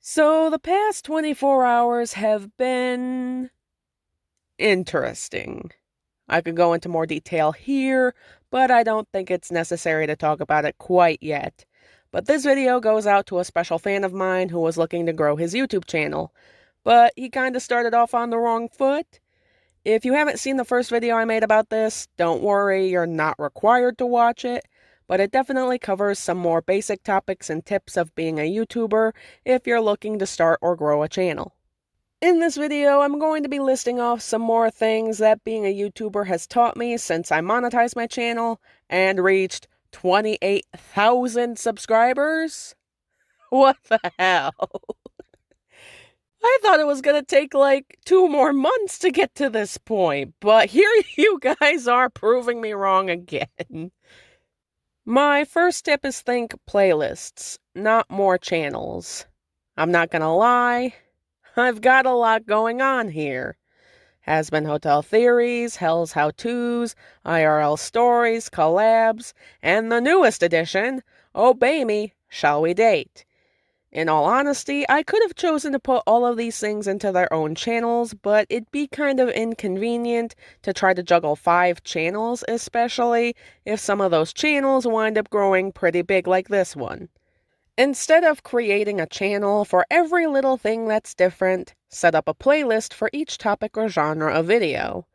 So the past 24 hours have been interesting. I could go into more detail here, but I don't think it's necessary to talk about it quite yet. But this video goes out to a special fan of mine who was looking to grow his YouTube channel, but he kind of started off on the wrong foot. If you haven't seen the first video I made about this, don't worry, you're not required to watch it, but it definitely covers some more basic topics and tips of being a YouTuber if you're looking to start or grow a channel. In this video, I'm going to be listing off some more things that being a YouTuber has taught me since I monetized my channel and reached 28,000 subscribers. What the hell? I thought it was going to take like 2 more months to get to this point, but here you guys are proving me wrong again. My first tip is think playlists, not more channels. I'm not going to lie, I've got a lot going on here. Has-Been Hotel Theories, Hell's How-Tos, IRL Stories, Collabs, and the newest edition, Obey Me, Shall We Date? In all honesty, I could have chosen to put all of these things into their own channels, but it'd be kind of inconvenient to try to juggle 5 channels, especially if some of those channels wind up growing pretty big like this one. Instead of creating a channel for every little thing that's different, set up a playlist for each topic or genre of video.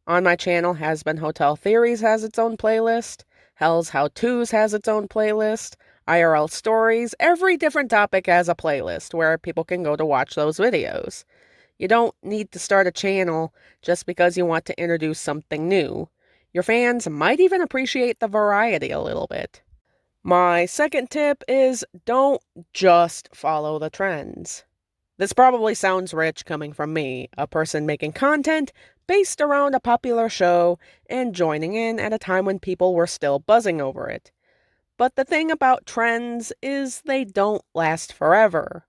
On my channel, Has-Been Hotel Theories has its own playlist, Hell's How-Tos has its own playlist, IRL Stories, every different topic has a playlist where people can go to watch those videos. You don't need to start a channel just because you want to introduce something new. Your fans might even appreciate the variety a little bit. My second tip is don't just follow the trends. This probably sounds rich coming from me, a person making content based around a popular show and joining in at a time when people were still buzzing over it. But the thing about trends is they don't last forever.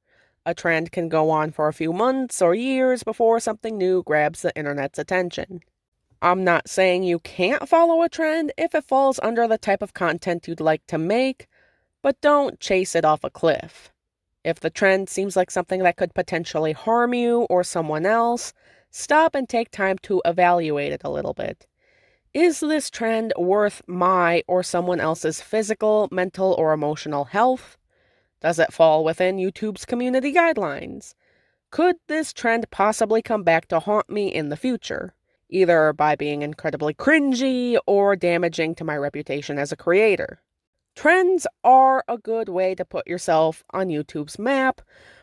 A trend can go on for a few months or years before something new grabs the internet's attention. I'm not saying you can't follow a trend if it falls under the type of content you'd like to make, but don't chase it off a cliff. If the trend seems like something that could potentially harm you or someone else, stop and take time to evaluate it a little bit. Is this trend worth my or someone else's physical, mental, or emotional health? Does it fall within YouTube's community guidelines? Could this trend possibly come back to haunt me in the future, either by being incredibly cringy or damaging to my reputation as a creator? Trends are a good way to put yourself on YouTube's map,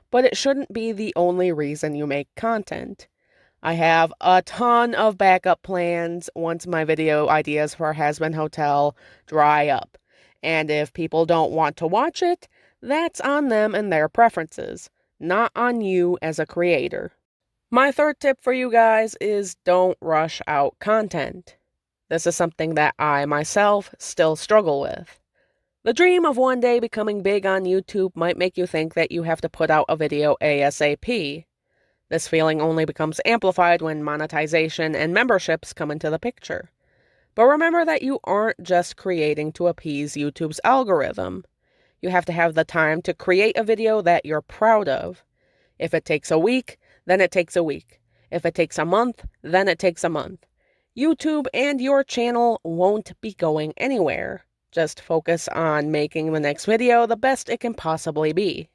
but it shouldn't be the only reason you make content. I have a ton of backup plans once my video ideas for Has-Been Hotel dry up. And if people don't want to watch it, that's on them and their preferences, not on you as a creator. My third tip for you guys is don't rush out content. This is something that I myself still struggle with. The dream of one day becoming big on YouTube might make you think that you have to put out a video ASAP. This feeling only becomes amplified when monetization and memberships come into the picture. But remember that you aren't just creating to appease YouTube's algorithm. You have to have the time to create a video that you're proud of. If it takes a week, then it takes a week. If it takes a month, then it takes a month. YouTube and your channel won't be going anywhere. Just focus on making the next video the best it can possibly be.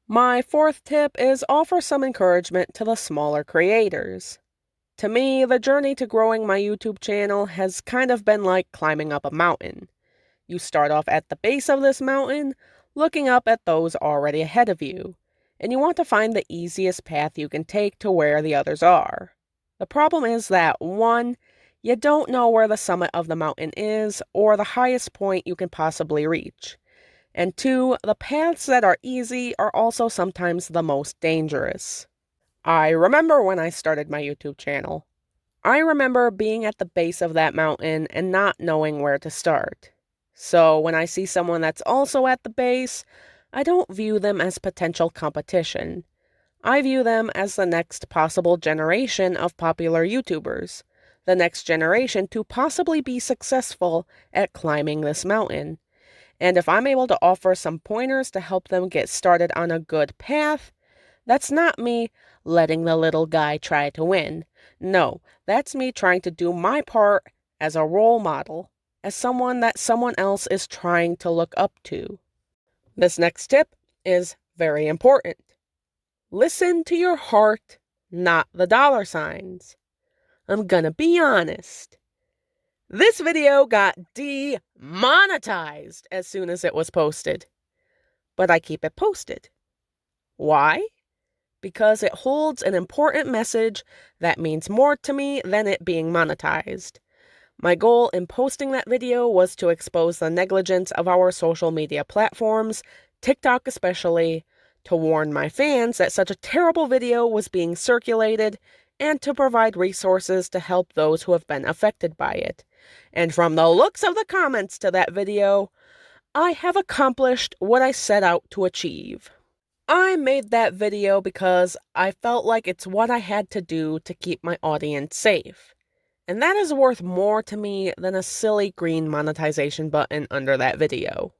My fourth tip is offer some encouragement to the smaller creators. To me, the journey to growing my YouTube channel has kind of been like climbing up a mountain. You start off at the base of this mountain, looking up at those already ahead of you, and you want to find the easiest path you can take to where the others are. The problem is that 1, you don't know where the summit of the mountain is or the highest point you can possibly reach. And 2, the paths that are easy are also sometimes the most dangerous. I remember when I started my YouTube channel. I remember being at the base of that mountain and not knowing where to start. So when I see someone that's also at the base, I don't view them as potential competition. I view them as the next possible generation of popular YouTubers, the next generation to possibly be successful at climbing this mountain. And if I'm able to offer some pointers to help them get started on a good path, That's not me letting the little guy try to win. No, that's me trying to do my part as a role model, as someone that someone else is trying to look up to. This next tip is very important. Listen to your heart, not the dollar signs. I'm gonna be honest. This video got demonetized as soon as it was posted. But I keep it posted. Why? Because it holds an important message that means more to me than it being monetized. My goal in posting that video was to expose the negligence of our social media platforms, TikTok especially, to warn my fans that such a terrible video was being circulated, and to provide resources to help those who have been affected by it. And from the looks of the comments to that video, I have accomplished what I set out to achieve. I made that video because I felt like it's what I had to do to keep my audience safe. And that is worth more to me than a silly green monetization button under that video.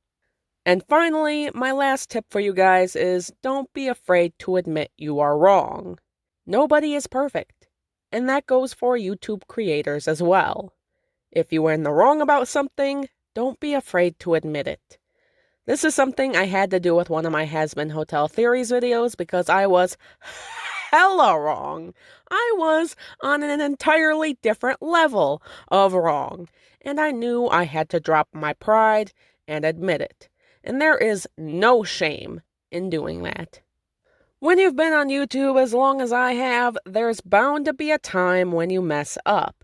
And finally, my last tip for you guys is don't be afraid to admit you are wrong. Nobody is perfect. And that goes for YouTube creators as well. If you were in the wrong about something, don't be afraid to admit it. This is something I had to do with one of my Has-Been Hotel Theories videos because I was hella wrong. I was on an entirely different level of wrong, and I knew I had to drop my pride and admit it. And there is no shame in doing that. When you've been on YouTube as long as I have, there's bound to be a time when you mess up.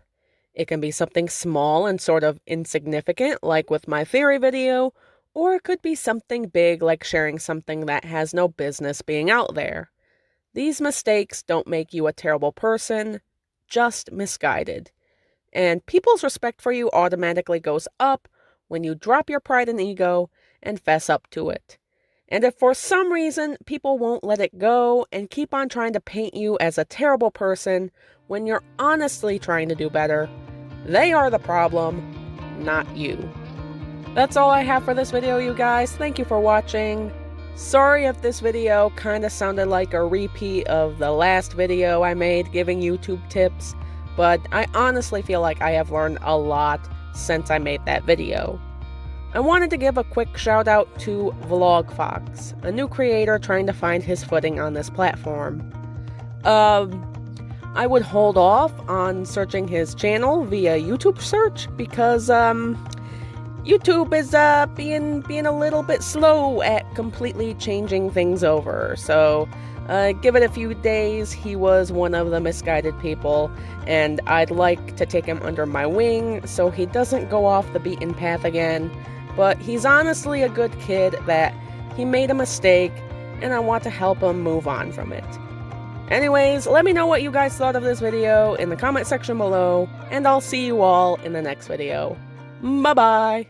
It can be something small and sort of insignificant, like with my theory video, or it could be something big like sharing something that has no business being out there. These mistakes don't make you a terrible person, just misguided. And people's respect for you automatically goes up when you drop your pride and ego and fess up to it. And if for some reason people won't let it go and keep on trying to paint you as a terrible person when you're honestly trying to do better, they are the problem, not you. That's all I have for this video, you guys. Thank you for watching. Sorry if this video kind of sounded like a repeat of the last video I made giving YouTube tips, but I honestly feel like I have learned a lot since I made that video. I wanted to give a quick shout out to VlogFox, a new creator trying to find his footing on this platform. I would hold off on searching his channel via YouTube search because YouTube is being a little bit slow at completely changing things over. So give it a few days. He was one of the misguided people, and I'd like to take him under my wing so he doesn't go off the beaten path again. But he's honestly a good kid that he made a mistake, and I want to help him move on from it. Anyways, let me know what you guys thought of this video in the comment section below, and I'll see you all in the next video. Bye-bye!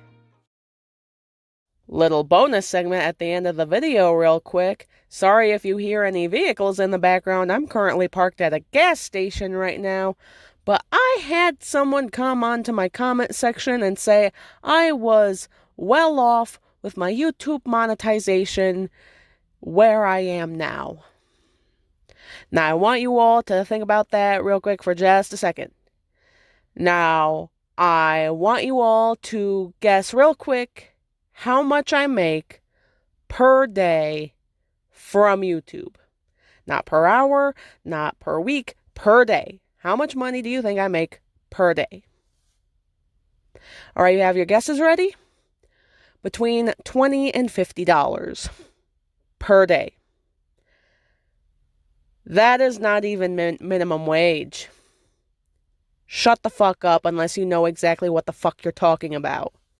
Little bonus segment at the end of the video real quick. Sorry if you hear any vehicles in the background. I'm currently parked at a gas station right now. But I had someone come onto my comment section and say I was well off with my YouTube monetization where I am now. Now, I want you all to think about that real quick for just a second. Now, I want you all to guess real quick how much I make per day from YouTube. Not per hour, not per week, per day. How much money do you think I make per day? All right, you have your guesses ready? Between $20 and $50 per day. That is not even minimum wage. Shut the fuck up unless you know exactly what the fuck you're talking about.